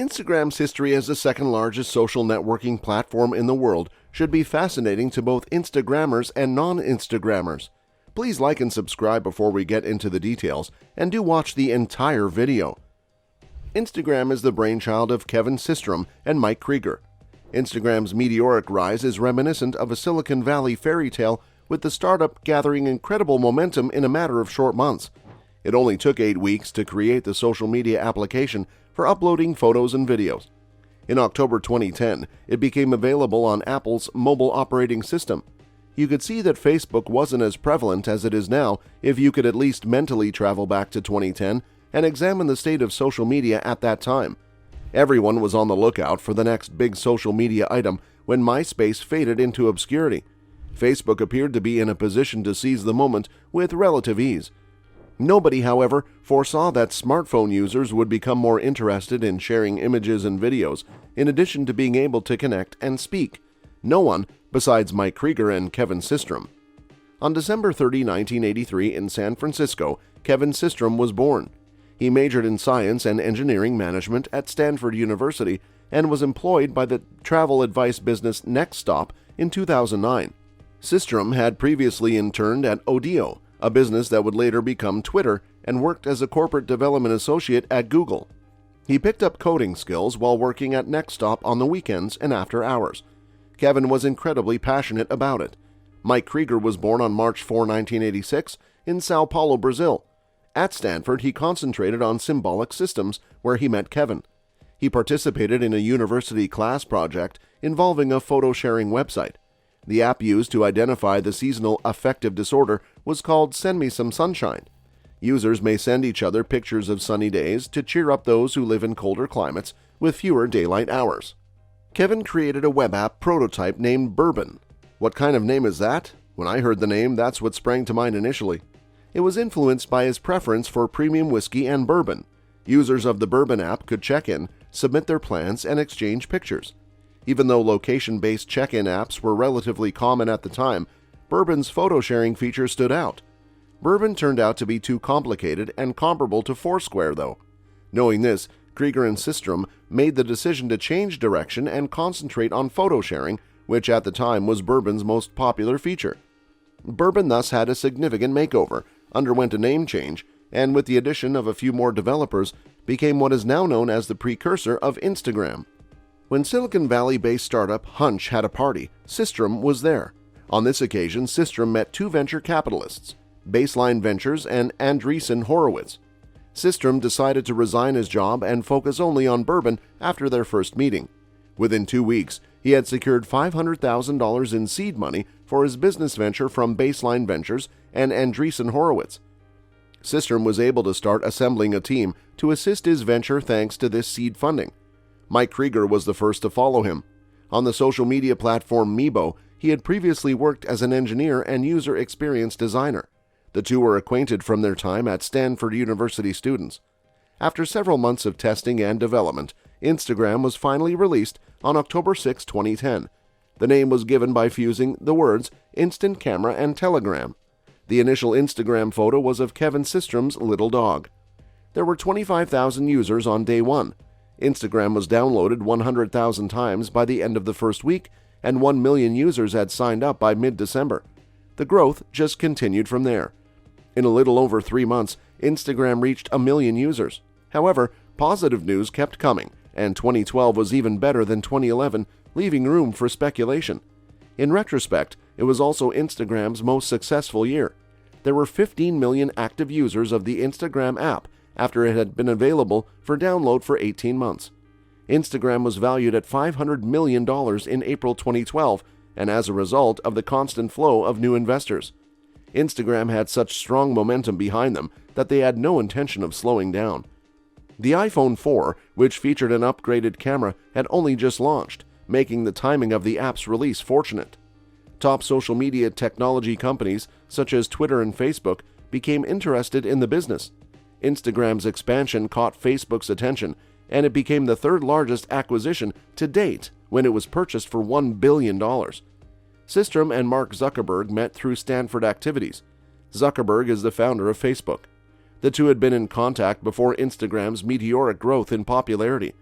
Instagram's history as the second largest social networking platform in the world should be fascinating to both Instagrammers and non-Instagrammers. Please like and subscribe before we get into the details, and do watch the entire video. Instagram is the brainchild of Kevin Systrom and Mike Krieger. Instagram's meteoric rise is reminiscent of a Silicon Valley fairy tale, with the startup gathering incredible momentum in a matter of short months. It only took 8 weeks to create the social media application for uploading photos and videos. In October 2010, it became available on Apple's mobile operating system. You could see that Facebook wasn't as prevalent as it is now if you could at least mentally travel back to 2010 and examine the state of social media at that time. Everyone was on the lookout for the next big social media item when MySpace faded into obscurity. Facebook appeared to be in a position to seize the moment with relative ease. Nobody, however, foresaw that smartphone users would become more interested in sharing images and videos, in addition to being able to connect and speak. No one, besides Mike Krieger and Kevin Systrom. On December 30, 1983, in San Francisco, Kevin Systrom was born. He majored in science and engineering management at Stanford University and was employed by the travel advice business Nextstop in 2009. Systrom had previously interned at Odeo, a business that would later become Twitter, and worked as a corporate development associate at Google. He picked up coding skills while working at Nextstop on the weekends and after hours. Kevin was incredibly passionate about it. Mike Krieger was born on March 4, 1986, in Sao Paulo, Brazil. At Stanford, he concentrated on symbolic systems, where he met Kevin. He participated in a university class project involving a photo-sharing website. The app used to identify the seasonal affective disorder was called Send Me Some Sunshine. Users may send each other pictures of sunny days to cheer up those who live in colder climates with fewer daylight hours. Kevin created a web app prototype named Bourbon. What kind of name is that? When I heard the name, that's what sprang to mind initially. It was influenced by his preference for premium whiskey and bourbon. Users of the Bourbon app could check in, submit their plans, and exchange pictures. Even though location-based check-in apps were relatively common at the time, Bourbon's photo-sharing feature stood out. Bourbon turned out to be too complicated and comparable to Foursquare, though. Knowing this, Krieger and Systrom made the decision to change direction and concentrate on photo-sharing, which at the time was Bourbon's most popular feature. Bourbon thus had a significant makeover, underwent a name change, and with the addition of a few more developers, became what is now known as the precursor of Instagram. When Silicon Valley-based startup Hunch had a party, Systrom was there. On this occasion, Systrom met two venture capitalists, Baseline Ventures and Andreessen Horowitz. Systrom decided to resign his job and focus only on bourbon after their first meeting. Within 2 weeks, he had secured $500,000 in seed money for his business venture from Baseline Ventures and Andreessen Horowitz. Systrom was able to start assembling a team to assist his venture thanks to this seed funding. Mike Krieger was the first to follow him. On the social media platform Meebo, he had previously worked as an engineer and user experience designer. The two were acquainted from their time at Stanford University students. After several months of testing and development, Instagram was finally released on October 6, 2010. The name was given by fusing the words Instant Camera and Telegram. The initial Instagram photo was of Kevin Systrom's little dog. There were 25,000 users on day one. Instagram was downloaded 100,000 times by the end of the first week, and 1 million users had signed up by mid-December. The growth just continued from there. In a little over 3 months, Instagram reached 1 million users. However, positive news kept coming, and 2012 was even better than 2011, leaving room for speculation. In retrospect, it was also Instagram's most successful year. There were 15 million active users of the Instagram app after it had been available for download for 18 months. Instagram was valued at $500 million in April 2012, and as a result of the constant flow of new investors. Instagram had such strong momentum behind them that they had no intention of slowing down. The iPhone 4, which featured an upgraded camera, had only just launched, making the timing of the app's release fortunate. Top social media technology companies, such as Twitter and Facebook, became interested in the business. Instagram's expansion caught Facebook's attention, and it became the third largest acquisition to date when it was purchased for $1 billion. Systrom and Mark Zuckerberg met through Stanford activities. Zuckerberg is the founder of Facebook. The two had been in contact before Instagram's meteoric growth in popularity.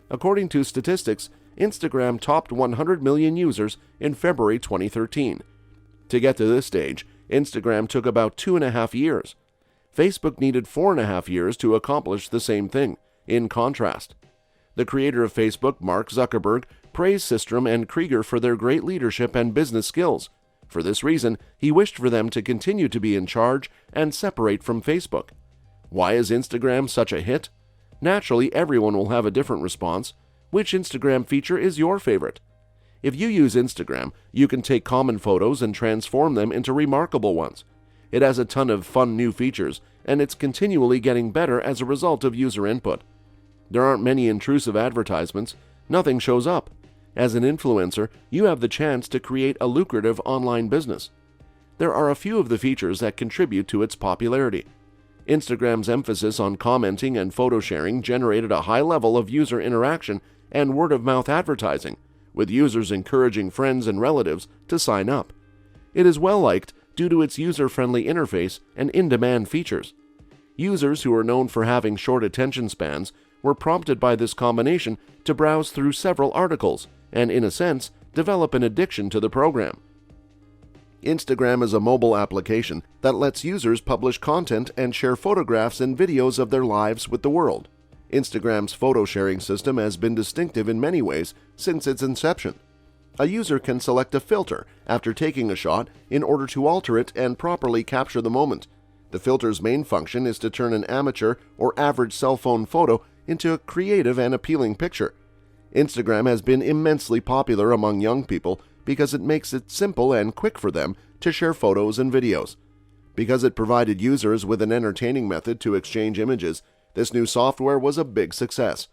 According to statistics, Instagram topped 100 million users in February 2013. To get to this stage, Instagram took about 2.5 years. Facebook needed 4.5 years to accomplish the same thing. In contrast, the creator of Facebook, Mark Zuckerberg, praised Systrom and Krieger for their great leadership and business skills. For this reason, he wished for them to continue to be in charge and separate from Facebook. Why is Instagram such a hit? Naturally, everyone will have a different response. Which Instagram feature is your favorite? If you use Instagram, you can take common photos and transform them into remarkable ones. It has a ton of fun new features, and it's continually getting better as a result of user input. There aren't many intrusive advertisements. Nothing shows up. As an influencer, you have the chance to create a lucrative online business. There are a few of the features that contribute to its popularity. Instagram's emphasis on commenting and photo sharing generated a high level of user interaction and word-of-mouth advertising, with users encouraging friends and relatives to sign up. It is well-liked due to its user-friendly interface and in-demand features. Users who are known for having short attention spans were prompted by this combination to browse through several articles and, in a sense, develop an addiction to the program. Instagram is a mobile application that lets users publish content and share photographs and videos of their lives with the world. Instagram's photo sharing system has been distinctive in many ways since its inception. A user can select a filter after taking a shot in order to alter it and properly capture the moment. The filter's main function is to turn an amateur or average cell phone photo into a creative and appealing picture. Instagram has been immensely popular among young people because it makes it simple and quick for them to share photos and videos. Because it provided users with an entertaining method to exchange images, this new software was a big success.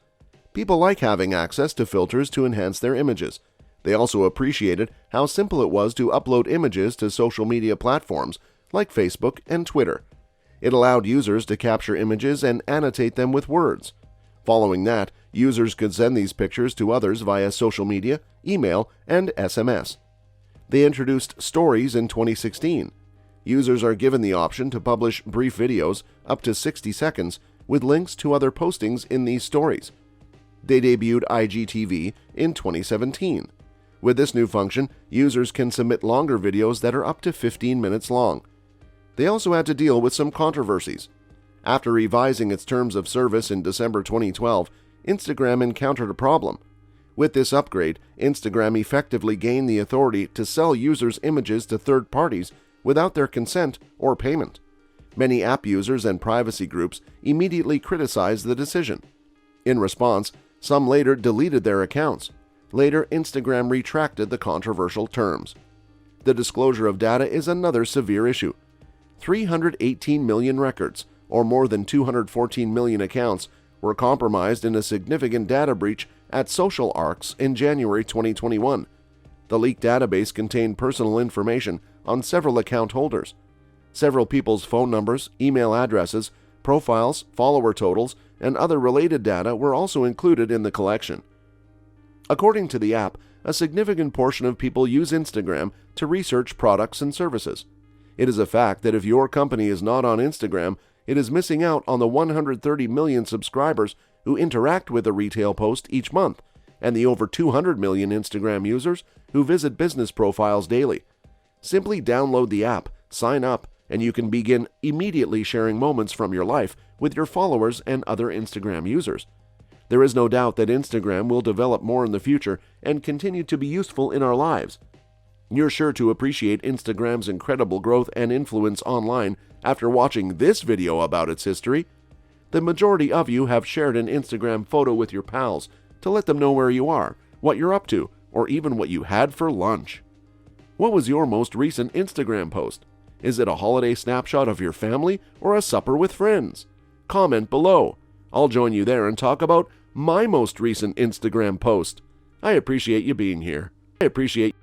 People like having access to filters to enhance their images. They also appreciated how simple it was to upload images to social media platforms like Facebook and Twitter. It allowed users to capture images and annotate them with words. Following that, users could send these pictures to others via social media, email, and SMS. They introduced Stories in 2016. Users are given the option to publish brief videos up to 60 seconds with links to other postings in these stories. They debuted IGTV in 2017. With this new function, users can submit longer videos that are up to 15 minutes long. They also had to deal with some controversies. After revising its terms of service in December 2012, Instagram encountered a problem. With this upgrade, Instagram effectively gained the authority to sell users' images to third parties without their consent or payment. Many app users and privacy groups immediately criticized the decision. In response, some later deleted their accounts. Later, Instagram retracted the controversial terms. The disclosure of data is another severe issue. 318 million records, or more than 214 million accounts, were compromised in a significant data breach at SocialArcs in January 2021. The leaked database contained personal information on several account holders. Several people's phone numbers, email addresses, profiles, follower totals, and other related data were also included in the collection. According to the app, a significant portion of people use Instagram to research products and services. It is a fact that if your company is not on Instagram, it is missing out on the 130 million subscribers who interact with a retail post each month, and the over 200 million Instagram users who visit business profiles daily. Simply download the app, sign up, and you can begin immediately sharing moments from your life with your followers and other Instagram users. There is no doubt that Instagram will develop more in the future and continue to be useful in our lives. You're sure to appreciate Instagram's incredible growth and influence online after watching this video about its history. The majority of you have shared an Instagram photo with your pals to let them know where you are, what you're up to, or even what you had for lunch. What was your most recent Instagram post? Is it a holiday snapshot of your family or a supper with friends? Comment below. I'll join you there and talk about my most recent Instagram post. I appreciate you being here. I appreciate